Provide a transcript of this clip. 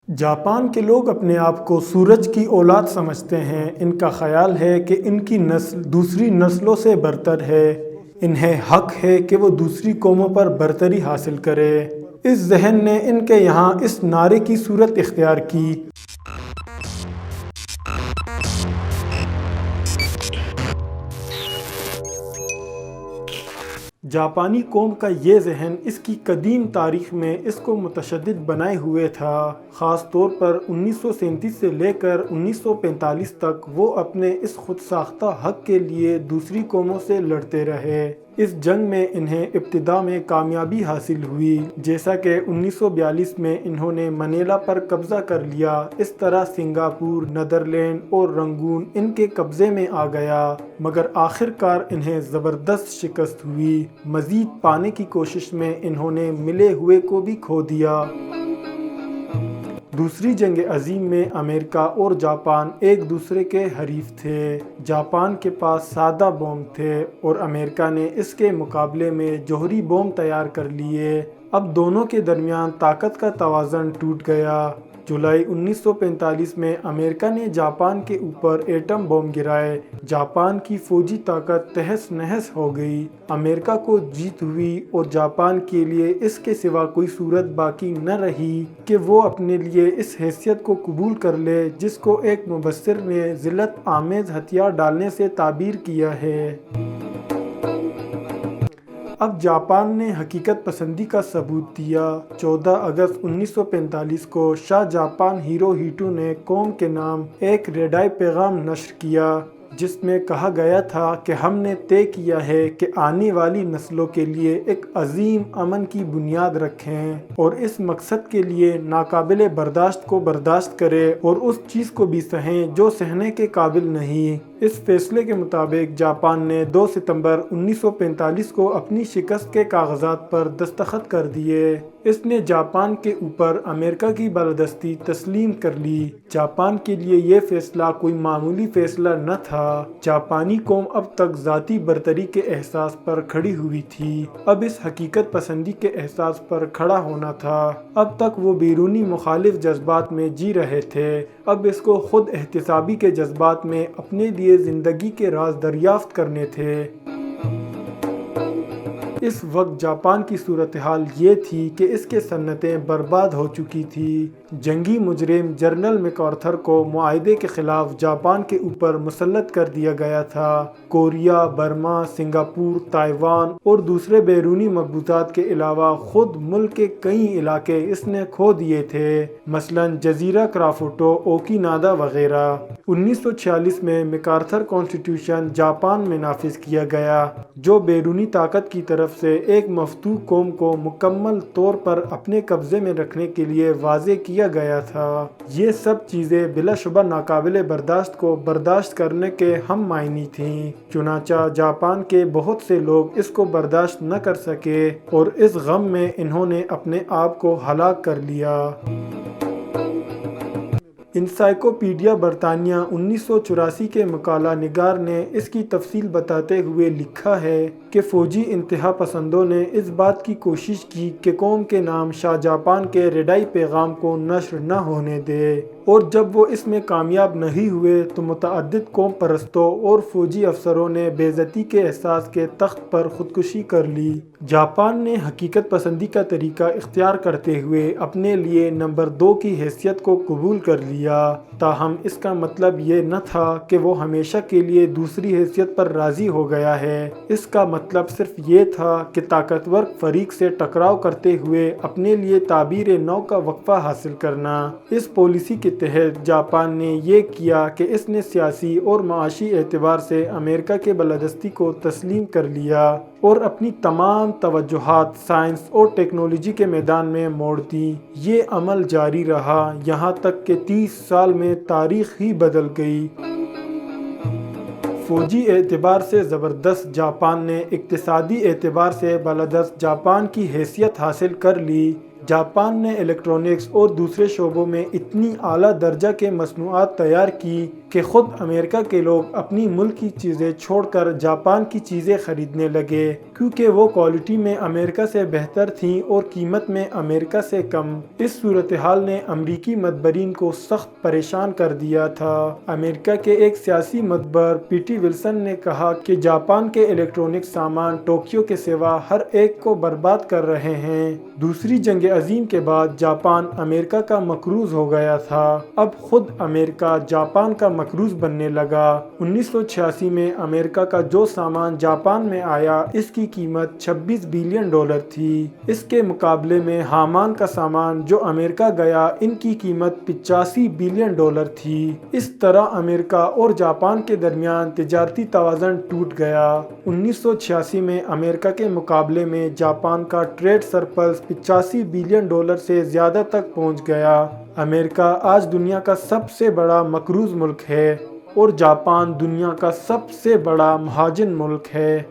Japan کے لوگ اپنے آپ کو سورج کی اولاد سمجھتے ہیں۔ ان کا خیال ہے کہ ان کی نسل دوسری نسلوں سے برتر ہے۔ انہیں حق ہے کہ وہ دوسری قوموں پر برتری حاصل کرے۔ اس ذہن نے ان کے یہاں اس نعرے کی صورت اختیار کی۔ جاپانی قوم کا یہ ذہن اس کی قدیم تاریخ میں اس کو متشدد بنائے ہوئے تھا۔ خاص طور پر 1937 سے لے کر 1945 تک وہ اپنے اس خود ساختہ حق کے لیے دوسری قوموں سے لڑتے رہے۔ اس جنگ میں انہیں ابتدا میں کامیابی حاصل ہوئی، جیسا کہ 1942 میں انہوں نے منیلا پر قبضہ کر لیا۔ اس طرح سنگاپور، نیدرلینڈ اور رنگون ان کے قبضے میں آ گیا، مگر آخر کار انہیں زبردست شکست ہوئی۔ مزید پانے کی کوشش میں انہوں نے ملے ہوئے کو بھی کھو دیا۔ دوسری جنگ عظیم میں امریکہ اور جاپان ایک دوسرے کے حریف تھے۔ جاپان کے پاس سادہ بم تھے اور امریکہ نے اس کے مقابلے میں جوہری بم تیار کر لیے۔ اب دونوں کے درمیان طاقت کا توازن ٹوٹ گیا۔ جولائی 1945 میں امریکہ نے جاپان کے اوپر ایٹم بم گرائے۔ جاپان کی فوجی طاقت تہس نہس ہو گئی۔ امریکہ کو جیت ہوئی اور جاپان کے لیے اس کے سوا کوئی صورت باقی نہ رہی کہ وہ اپنے لیے اس حیثیت کو قبول کر لے جس کو ایک مبصر نے ذلت آمیز ہتھیار ڈالنے سے تعبیر کیا ہے۔ اب جاپان نے حقیقت پسندی کا ثبوت دیا۔ 14 اگست 1945 کو شاہ جاپان ہیروہیٹو نے قوم کے نام ایک ریڈائی پیغام نشر کیا، جس میں کہا گیا تھا کہ ہم نے طے کیا ہے کہ آنے والی نسلوں کے لیے ایک عظیم امن کی بنیاد رکھیں اور اس مقصد کے لیے ناقابل برداشت کو برداشت کریں اور اس چیز کو بھی سہیں جو سہنے کے قابل نہیں۔ اس فیصلے کے مطابق جاپان نے 2 ستمبر 1945 کو اپنی شکست کے کاغذات پر دستخط کر دیے۔ اس نے جاپان کے اوپر امریکہ کی بالادستی تسلیم کر لی۔ جاپان کے لیے یہ فیصلہ کوئی معمولی فیصلہ نہ تھا۔ جاپانی قوم اب تک ذاتی برتری کے احساس پر کھڑی ہوئی تھی، اب اس حقیقت پسندی کے احساس پر کھڑا ہونا تھا۔ اب تک وہ بیرونی مخالف جذبات میں جی رہے تھے، اب اس کو خود احتسابی کے جذبات میں اپنے لیے زندگی کے راز دریافت کرنے تھے۔ اس وقت جاپان کی صورتحال یہ تھی کہ اس کے صنعتیں برباد ہو چکی تھی۔ جنگی مجرم جنرل میکارتھر کو معاہدے کے خلاف جاپان کے اوپر مسلط کر دیا گیا تھا۔ کوریا، برما، سنگاپور، تائیوان اور دوسرے بیرونی مقبوضات کے علاوہ خود ملک کے کئی علاقے اس نے کھو دیے تھے، مثلاً جزیرہ کرافوٹو، اوکیناوا وغیرہ۔ 1946 میں میکارتھر کانسٹیٹیوشن جاپان میں نافذ کیا گیا، جو بیرونی طاقت کی طرف سے ایک مفتوح قوم کو مکمل طور پر اپنے قبضے میں رکھنے کے لیے واضح کیا گیا تھا۔ یہ سب چیزیں بلا شبہ ناقابل برداشت کو برداشت کرنے کے ہم معنی تھیں، چنانچہ جاپان کے بہت سے لوگ اس کو برداشت نہ کر سکے اور اس غم میں انہوں نے اپنے آپ کو ہلاک کر لیا۔ انسائکلوپیڈیا برطانیہ 1984 کے مقالہ نگار نے اس کی تفصیل بتاتے ہوئے لکھا ہے کہ فوجی انتہا پسندوں نے اس بات کی کوشش کی کہ قوم کے نام شاہ جاپان کے ریڈائی پیغام کو نشر نہ ہونے دے، اور جب وہ اس میں کامیاب نہیں ہوئے تو متعدد قوم پرستوں اور فوجی افسروں نے بے عزتی کے احساس کے تخت پر خودکشی کر لی۔ جاپان نے حقیقت پسندی کا طریقہ اختیار کرتے ہوئے اپنے لیے نمبر 2 کی حیثیت کو قبول کر لیا، تاہم اس کا مطلب یہ نہ تھا کہ وہ ہمیشہ کے لیے دوسری حیثیت پر راضی ہو گیا ہے۔ اس کا مطلب صرف یہ تھا کہ طاقتور فریق سے ٹکراؤ کرتے ہوئے اپنے لیے تعبیر نو کا وقفہ حاصل کرنا۔ اس پالیسی کے تحت جاپان نے یہ کیا کہ اس نے سیاسی اور معاشی اعتبار سے امریکہ کے بالادستی کو تسلیم کر لیا اور اپنی تمام توجہات سائنس اور ٹیکنالوجی کے میدان میں موڑ دی۔ یہ عمل جاری رہا یہاں تک کہ 30 سال میں تاریخ ہی بدل گئی۔ فوجی اعتبار سے زبردست جاپان نے اقتصادی اعتبار سے بالادست جاپان کی حیثیت حاصل کر لی۔ جاپان نے الیکٹرانکس اور دوسرے شعبوں میں اتنی اعلیٰ درجہ کے مصنوعات تیار کی کہ خود امریکہ کے لوگ اپنی ملک کی چیزیں چھوڑ کر جاپان کی چیزیں خریدنے لگے، کیونکہ وہ کوالٹی میں امریکہ سے بہتر تھیں اور قیمت میں امریکہ سے کم۔ اس صورتحال نے امریکی مدبرین کو سخت پریشان کر دیا تھا۔ امریکہ کے ایک سیاسی مدبر پی ٹی ولسن نے کہا کہ جاپان کے الیکٹرونک سامان ٹوکیو کے سوا ہر ایک کو برباد کر رہے ہیں۔ دوسری جنگ عظیم کے بعد جاپان امریکہ کا مقروض ہو گیا تھا۔ اب خود امریکہ جاپان کا مقروض بننے لگا۔ 1986 میں امریکہ کا جو سامان جاپان میں آیا اس کی قیمت $26 بلین تھی۔ اس کے مقابلے میں ہامان کا سامان جو امریکہ گیا ان کی قیمت $85 بلین تھی۔ اس طرح امریکہ اور جاپان کے درمیان تجارتی توازن ٹوٹ گیا۔ 1986 میں امریکہ کے مقابلے میں جاپان کا ٹریڈ سرپلس $85 بلین سے زیادہ تک پہنچ گیا۔ امریکہ آج دنیا کا سب سے بڑا مقروض ملک ہے اور جاپان دنیا کا سب سے بڑا مہاجن ملک ہے۔